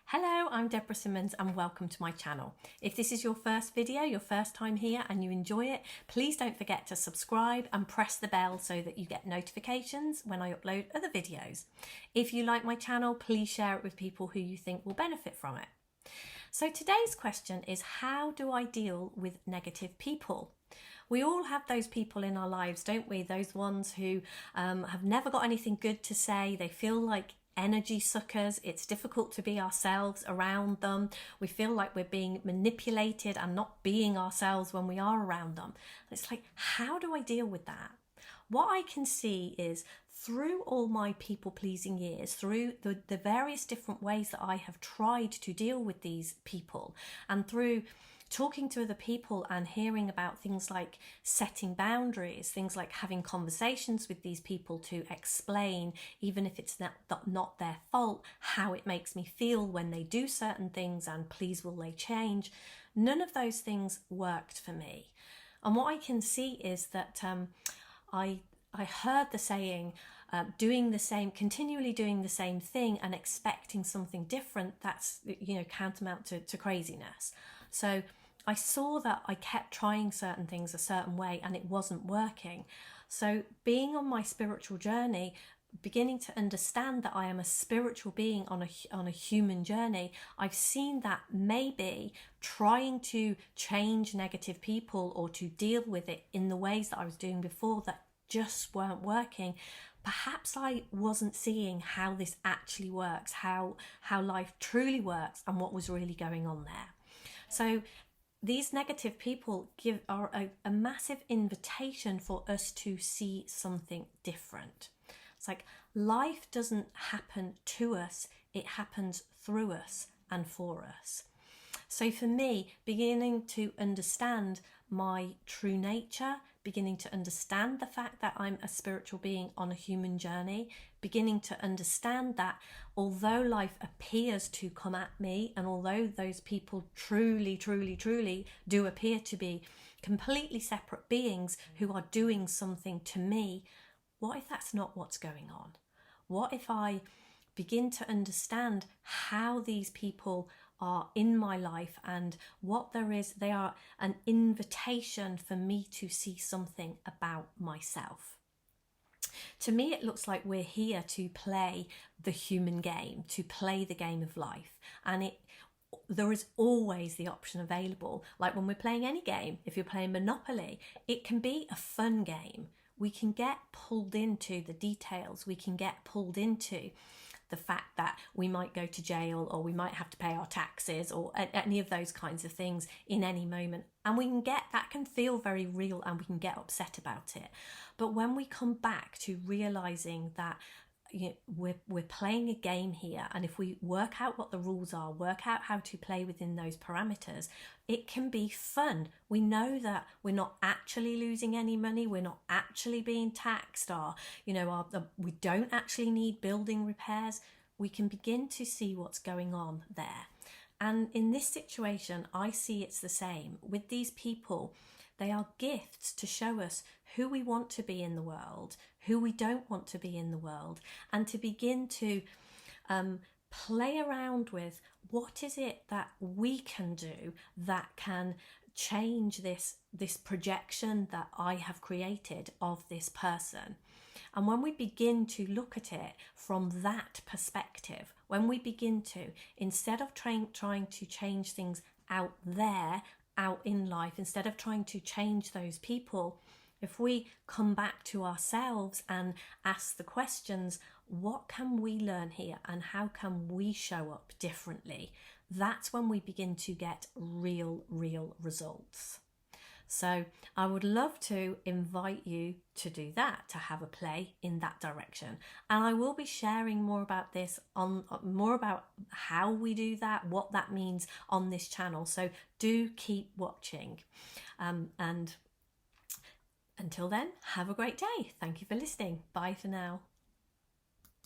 Hello, I'm Deborah Simmons and welcome to my channel. If this is your first video, your first time here and you enjoy it, please don't forget to subscribe and press the bell so that you get notifications when I upload other videos. If you like my channel, please share it with people who you think will benefit from it. So today's question is, how do I deal with negative people? We all have those people in our lives, don't we? Those ones who have never got anything good to say. They feel like energy suckers. It's difficult to be ourselves around them. We feel like we're being manipulated and not being ourselves when we are around them. It's like, how do I deal with that? What I can see is through all my people-pleasing years, through the various different ways that I have tried to deal with these people, and through talking to other people and hearing about things like setting boundaries, things like having conversations with these people to explain, even if it's not their fault, how it makes me feel when they do certain things and please will they change. None of those things worked for me. And what I can see is that I heard the saying, continually doing the same thing and expecting something different, that's, tantamount to craziness. So I saw that I kept trying certain things a certain way and it wasn't working. So being on my spiritual journey, beginning to understand that I am a spiritual being on a human journey, I've seen that maybe trying to change negative people or to deal with it in the ways that I was doing before that just weren't working. Perhaps I wasn't seeing how this actually works, how life truly works and what was really going on there. So these negative people are a massive invitation for us to see something different. It's like life doesn't happen to us, it happens through us and for us. So for me, beginning to understand my true nature, beginning to understand the fact that I'm a spiritual being on a human journey, beginning to understand that although life appears to come at me, and although those people truly do appear to be completely separate beings who are doing something to me, what if that's not what's going on? What if I begin to understand how these people are in my life and what they are an invitation for me to see something about myself. To me, it looks like we're here to play the human game, to play the game of life. And there is always the option available. Like when we're playing any game, if you're playing Monopoly, it can be a fun game. We can get pulled into the details. We can get pulled into the fact that we might go to jail or we might have to pay our taxes or any of those kinds of things in any moment. And that can feel very real and we can get upset about it. But when we come back to realizing that we're playing a game here, and if we work out what the rules are, work out how to play within those parameters, it can be fun. We know that we're not actually losing any money, we're not actually being taxed, we don't actually need building repairs. We can begin to see what's going on there. And in this situation, I see it's the same with these people. They are gifts to show us who we want to be in the world, who we don't want to be in the world, and to begin to play around with what is it that we can do that can change this projection that I have created of this person. And when we begin to look at it from that perspective, when we begin to, instead of trying to change things out in life, instead of trying to change those people, if we come back to ourselves and ask the questions, what can we learn here and how can we show up differently? That's when we begin to get real results. So I would love to invite you to do that, to have a play in that direction. And I will be sharing more about this, more about how we do that, what that means on this channel. So do keep watching. And until then, have a great day. Thank you for listening. Bye for now.